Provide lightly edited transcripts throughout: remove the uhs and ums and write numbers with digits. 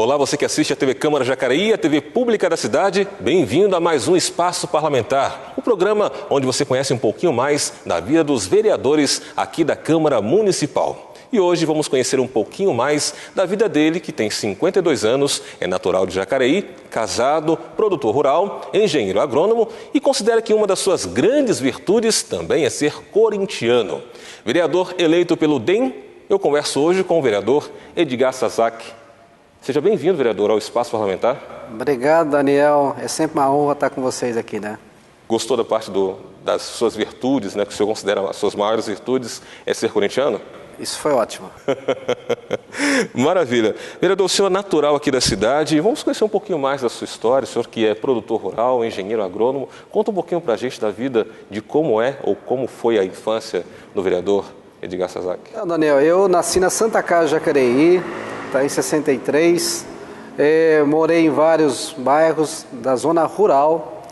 Olá, você que assiste a TV Câmara Jacareí, a TV pública da cidade, bem-vindo a mais um Espaço Parlamentar, o programa onde você conhece um pouquinho mais da vida dos vereadores aqui da Câmara Municipal. E hoje vamos conhecer um pouquinho mais da vida dele, que tem 52 anos, é natural de Jacareí, casado, produtor rural, engenheiro agrônomo e considera que uma das suas grandes virtudes também é ser corintiano. Vereador eleito pelo DEM, eu converso hoje com o vereador Edgar Sasaki. Seja bem-vindo, vereador, ao Espaço Parlamentar. Obrigado, Daniel. É sempre uma honra estar com vocês aqui, né? Gostou da parte das suas virtudes, né? Que o senhor considera as suas maiores virtudes é ser corintiano? Isso foi ótimo. Maravilha. Vereador, o senhor é natural aqui da cidade. Vamos conhecer um pouquinho mais da sua história. O senhor que é produtor rural, engenheiro agrônomo. Conta um pouquinho para a gente da vida, de como é ou como foi a infância do vereador Edgar Sasaki. Daniel, eu nasci na Santa Casa de Jacareí, em 63. Morei em vários bairros da zona rural.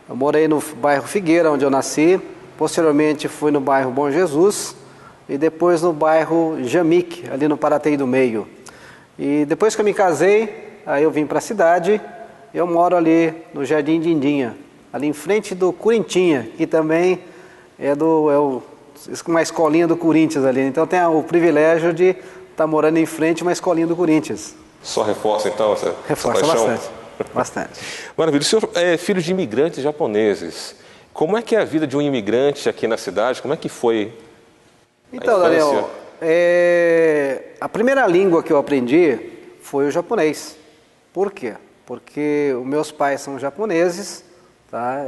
Eu morei no bairro Figueira, onde eu nasci. Posteriormente fui no bairro Bom Jesus e depois no bairro Jamique, ali no Paraty do Meio. E depois que eu me casei, aí eu vim para a cidade. Eu moro ali no Jardim Dindinha, ali em frente do Corintinha, que também é uma escolinha do Corinthians ali. Então tem o privilégio de estar morando em frente a uma escolinha do Corinthians. Só reforça então essa Reforça paixão? Bastante. Maravilha. O senhor é filho de imigrantes japoneses. Como é que é a vida de um imigrante aqui na cidade? Como é que foi a Então, infância? Daniel, a primeira língua que eu aprendi foi o japonês. Por quê? Porque os meus pais são japoneses, tá?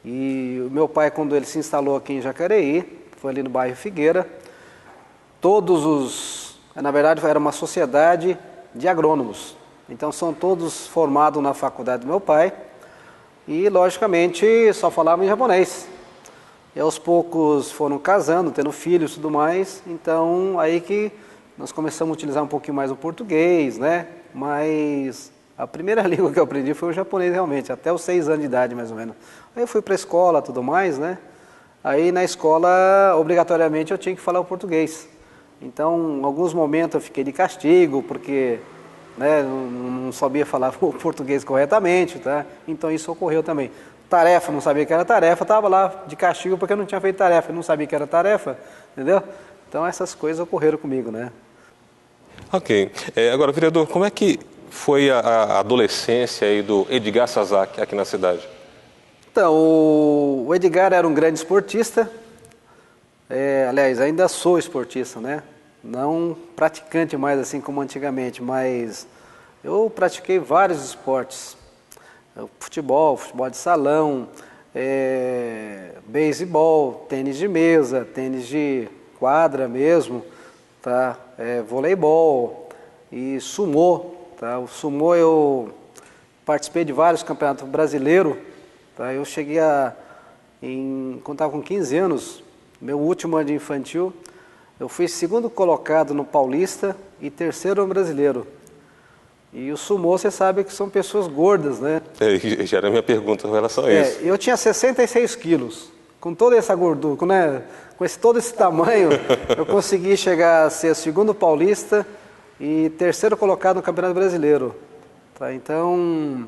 E o meu pai, quando ele se instalou aqui em Jacareí, foi ali no bairro Figueira, na verdade era uma sociedade de agrônomos, então são todos formados na faculdade do meu pai e logicamente só falavam em japonês. E aos poucos foram casando, tendo filhos e tudo mais, então aí que nós começamos a utilizar um pouquinho mais o português, né? Mas a primeira língua que eu aprendi foi o japonês realmente, até os 6 anos de idade mais ou menos. Aí eu fui para a escola e tudo mais, né? Aí na escola, obrigatoriamente, eu tinha que falar o português. Então, em alguns momentos eu fiquei de castigo, porque não sabia falar o português corretamente, tá? Então isso ocorreu também. Tarefa, não sabia que era tarefa, estava lá de castigo porque eu não tinha feito tarefa, eu não sabia que era tarefa, entendeu? Então essas coisas ocorreram comigo, né? Ok. Agora, vereador, como é que foi a adolescência aí do Edgar Sasaki aqui na cidade? Então, o Edgar era um grande esportista, aliás, ainda sou esportista, né? Não praticante mais assim como antigamente, mas eu pratiquei vários esportes. Futebol de salão, beisebol, tênis de mesa, tênis de quadra mesmo, tá? Voleibol e sumô, tá? O sumô eu participei de vários campeonatos brasileiros, tá? Eu cheguei quando estava com 15 anos, meu último ano de infantil, eu fui 2º colocado no Paulista e 3º no Brasileiro. E o sumô, você sabe que são pessoas gordas, né? Já era a minha pergunta em relação a isso. Eu tinha 66 quilos. Com toda essa gordura, todo esse tamanho, eu consegui chegar a ser 2º paulista e 3º colocado no Campeonato Brasileiro. Tá? Então,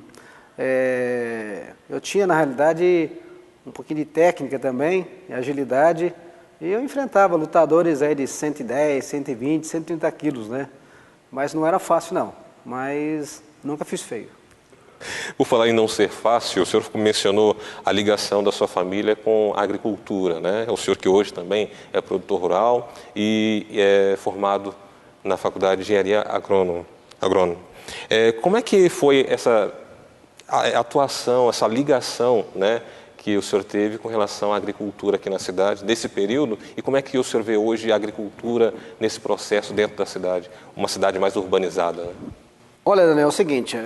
eu tinha, na realidade, um pouquinho de técnica também, agilidade, e eu enfrentava lutadores aí de 110, 120, 130 quilos, né? Mas não era fácil, não. Mas nunca fiz feio. Por falar em não ser fácil, o senhor mencionou a ligação da sua família com a agricultura, né? O senhor que hoje também é produtor rural e é formado na Faculdade de Engenharia Agrônomo. Como é que foi essa atuação, essa ligação, né, que o senhor teve com relação à agricultura aqui na cidade, desse período, e como é que o senhor vê hoje a agricultura nesse processo dentro da cidade, uma cidade mais urbanizada, né? Olha, Daniel, é o seguinte,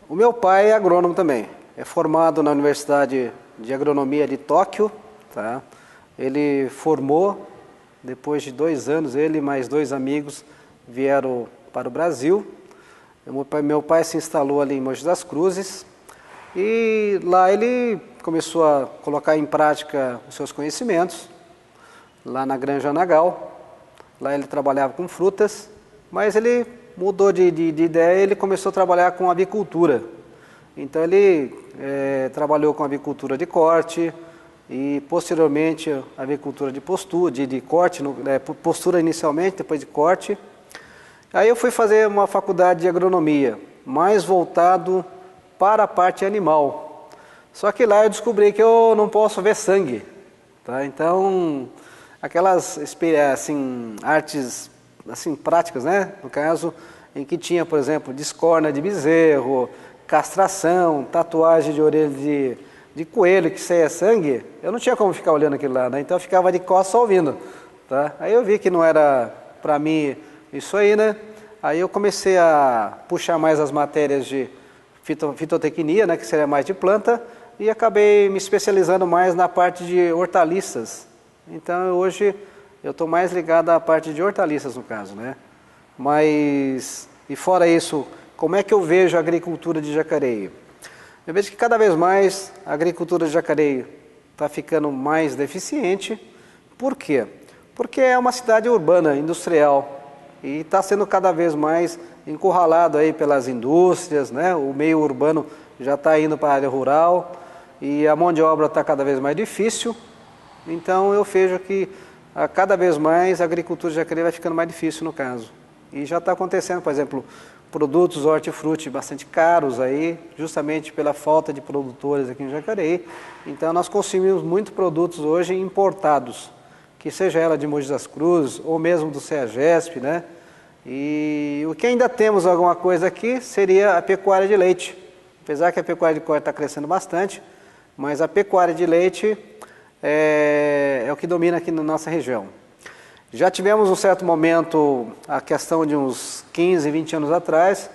o meu pai é agrônomo também, é formado na Universidade de Agronomia de Tóquio, tá? Ele formou, depois de 2 anos, ele e mais 2 amigos vieram para o Brasil. Meu pai se instalou ali em Mogi das Cruzes e lá ele começou a colocar em prática os seus conhecimentos, lá na Granja Nagal. Lá ele trabalhava com frutas, mas ele mudou de ideia e ele começou a trabalhar com avicultura. Então ele trabalhou com avicultura de corte e posteriormente avicultura de postura, de corte, postura inicialmente, depois de corte. Aí eu fui fazer uma faculdade de agronomia, mais voltado para a parte animal. Só que lá eu descobri que eu não posso ver sangue, tá? Então, aquelas assim, artes assim, práticas, né? No caso, em que tinha, por exemplo, descorna de bezerro, castração, tatuagem de orelha de coelho que saía sangue, eu não tinha como ficar olhando aquilo lá, né? Então eu ficava de costas só ouvindo, tá? Aí eu vi que não era para mim isso aí, né? Aí eu comecei a puxar mais as matérias de fitotecnia, né, que seria mais de planta, e acabei me especializando mais na parte de hortaliças. Então hoje eu estou mais ligado à parte de hortaliças no caso, né? Mas, e fora isso, como é que eu vejo a agricultura de Jacareí? Eu vejo que cada vez mais a agricultura de Jacareí está ficando mais deficiente. Por quê? Porque é uma cidade urbana, industrial, e está sendo cada vez mais encurralado aí pelas indústrias, né? O meio urbano já está indo para a área rural e a mão de obra está cada vez mais difícil. Então eu vejo que cada vez mais a agricultura de Jacareí vai ficando mais difícil no caso. E já está acontecendo, por exemplo, produtos hortifruti bastante caros aí, justamente pela falta de produtores aqui em Jacareí. Então nós consumimos muitos produtos hoje importados, que seja ela de Mogi das Cruzes ou mesmo do CEAGESP, né? E o que ainda temos alguma coisa aqui seria a pecuária de leite. Apesar que a pecuária de corte está crescendo bastante, mas a pecuária de leite é o que domina aqui na nossa região. Já tivemos um certo momento, a questão de uns 15, 20 anos atrás,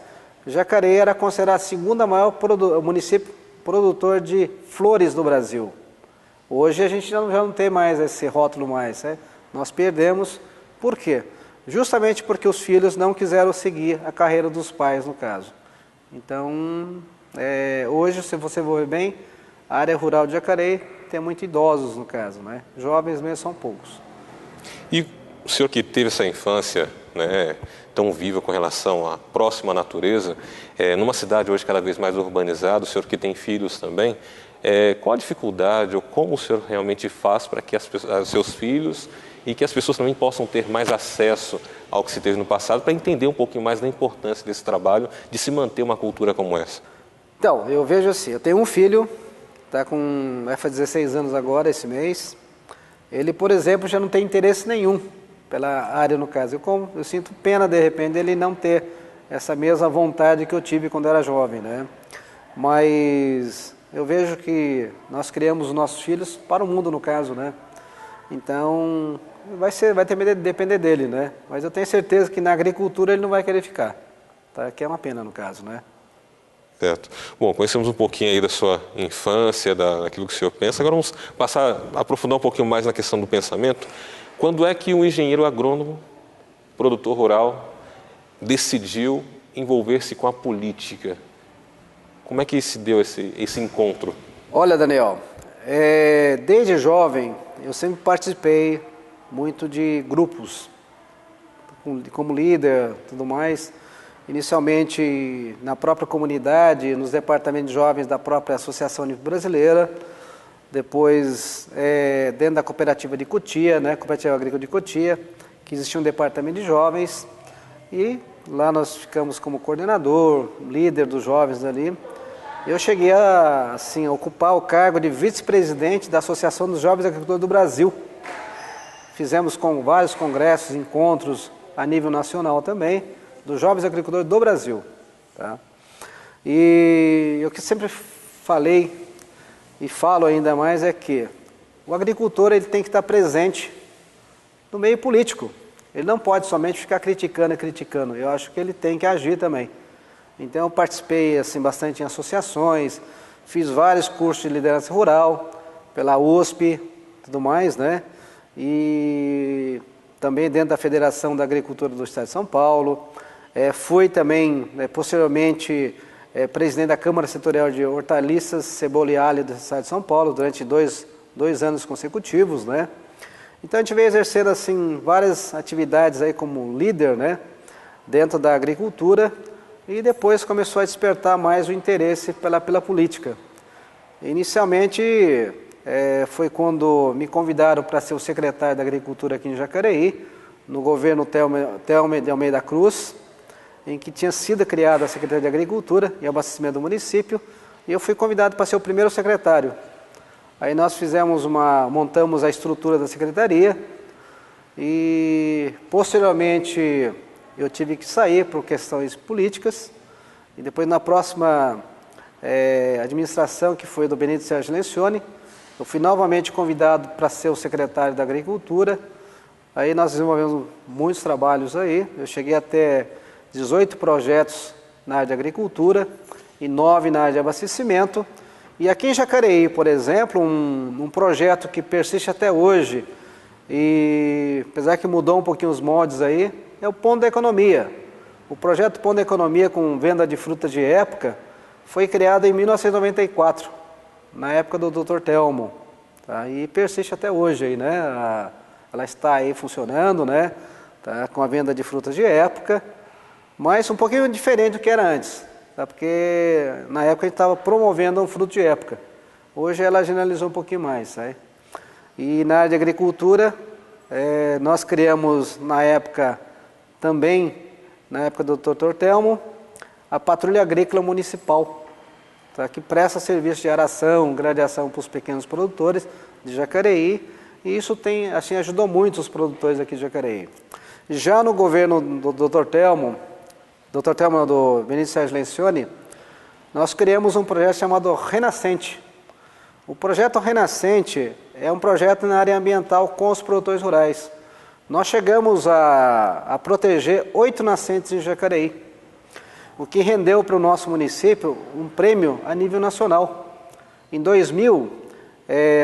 Jacareí era considerado a segunda maior município produtor de flores do Brasil. Hoje a gente já não tem mais esse rótulo mais, né? Nós perdemos, por quê? Justamente porque os filhos não quiseram seguir a carreira dos pais, no caso. Então, hoje, se você for ver bem, a área rural de Jacareí tem muitos idosos, no caso, né? Jovens mesmo são poucos. E o senhor que teve essa infância, né, tão viva com relação à próxima natureza, numa cidade hoje cada vez mais urbanizada, o senhor que tem filhos também, qual a dificuldade ou como o senhor realmente faz para que seus filhos e que as pessoas também possam ter mais acesso ao que se teve no passado, para entender um pouquinho mais da importância desse trabalho, de se manter uma cultura como essa? Então, eu vejo assim, eu tenho um filho, vai fazer 16 anos agora, esse mês. Ele, por exemplo, já não tem interesse nenhum pela área, no caso. Eu sinto pena, de repente, ele não ter essa mesma vontade que eu tive quando era jovem, né? Mas eu vejo que nós criamos os nossos filhos para o mundo, no caso, né? Então, vai ter que depender dele, né? Mas eu tenho certeza que na agricultura ele não vai querer ficar, tá? Que é uma pena, no caso, né? Certo. Bom, conhecemos um pouquinho aí da sua infância, daquilo que o senhor pensa. Agora vamos aprofundar um pouquinho mais na questão do pensamento. Quando é que um engenheiro agrônomo, produtor rural, decidiu envolver-se com a política? Como é que se deu esse encontro? Olha, Daniel, desde jovem eu sempre participei muito de grupos, como líder, tudo mais. Inicialmente na própria comunidade, nos departamentos de jovens da própria Associação Brasileira, depois dentro da cooperativa de Cotia, né, Cooperativa Agrícola de Cotia, que existia um departamento de jovens, e lá nós ficamos como coordenador, líder dos jovens ali. Eu cheguei a ocupar o cargo de vice-presidente da Associação dos Jovens Agricultores do Brasil. Fizemos vários congressos, encontros a nível nacional também, dos jovens agricultores do Brasil. Tá? E o que sempre falei e falo ainda mais é que o agricultor ele tem que estar presente no meio político. Ele não pode somente ficar criticando e criticando. Eu acho que ele tem que agir também. Então eu participei bastante em associações, fiz vários cursos de liderança rural pela USP, tudo mais, né? E também dentro da Federação da Agricultura do Estado de São Paulo. Fui também, posteriormente, presidente da Câmara Setorial de Hortaliças, Cebola e Alho do Estado de São Paulo durante dois anos consecutivos, né? Então a gente veio exercendo várias atividades aí como líder, né? dentro da agricultura e depois começou a despertar mais o interesse pela política. Inicialmente foi quando me convidaram para ser o secretário da Agricultura aqui em Jacareí, no governo Thelma de Almeida Cruz, em que tinha sido criada a Secretaria de Agricultura e Abastecimento do município, e eu fui convidado para ser o primeiro secretário. Aí nós montamos a estrutura da secretaria e posteriormente eu tive que sair por questões políticas e depois na próxima administração, que foi do Benito Sérgio Lencioni, eu fui novamente convidado para ser o secretário da Agricultura. Aí nós desenvolvemos muitos trabalhos aí, eu cheguei até 18 projetos na área de agricultura e 9 na área de abastecimento. E aqui em Jacareí, por exemplo, um projeto que persiste até hoje, e apesar que mudou um pouquinho os moldes aí, é o Ponto da Economia. O projeto Ponto da Economia com venda de frutas de época foi criado em 1994, na época do Dr. Telmo, tá? E persiste até hoje aí, né? Ela está aí funcionando, né? Tá? Com a venda de frutas de época, mas um pouquinho diferente do que era antes, tá? Porque na época a gente estava promovendo um fruto de época. Hoje ela generalizou um pouquinho mais, sabe? E na área de agricultura, nós criamos na época também, na época do Dr. Telmo, a Patrulha Agrícola Municipal, tá? Que presta serviço de aração, gradeação para os pequenos produtores de Jacareí, e isso assim, ajudou muito os produtores aqui de Jacareí. Já no governo do Dr. Telmo do Benito Sérgio Lencioni, nós criamos um projeto chamado Renascente. O projeto Renascente é um projeto na área ambiental com os produtores rurais. Nós chegamos a proteger 8 nascentes em Jacareí, o que rendeu para o nosso município um prêmio a nível nacional. Em 2000,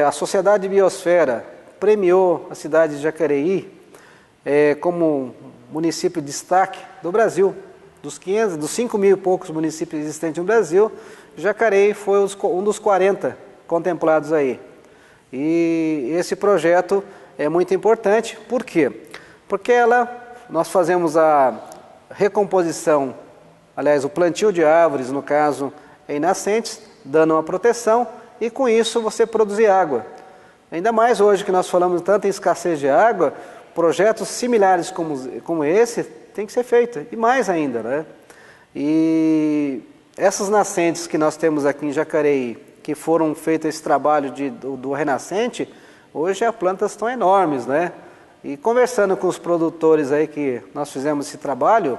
a Sociedade de Biosfera premiou a cidade de Jacareí como município de destaque do Brasil. Dos 5 mil e poucos municípios existentes no Brasil, Jacareí foi um dos 40 contemplados aí. E esse projeto é muito importante. Por quê? Porque nós fazemos a recomposição, aliás, o plantio de árvores, no caso, em nascentes, dando uma proteção, e com isso você produzir água. Ainda mais hoje que nós falamos tanto em escassez de água, projetos similares como esse tem que ser feito, e mais ainda, né? E essas nascentes que nós temos aqui em Jacareí, que foram feitas esse trabalho do Renascente, hoje as plantas estão enormes, né? E conversando com os produtores aí que nós fizemos esse trabalho,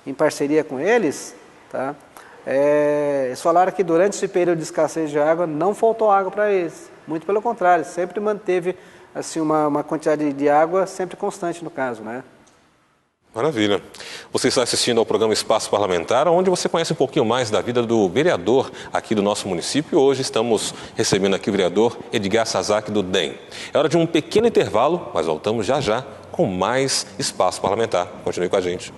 em parceria com eles, tá? Eles falaram que durante esse período de escassez de água não faltou água para eles, muito pelo contrário, sempre manteve assim, uma quantidade de água sempre constante no caso, né? Maravilha. Você está assistindo ao programa Espaço Parlamentar, onde você conhece um pouquinho mais da vida do vereador aqui do nosso município. Hoje estamos recebendo aqui o vereador Edgar Sazak, do DEM. É hora de um pequeno intervalo, mas voltamos já já com mais Espaço Parlamentar. Continue com a gente.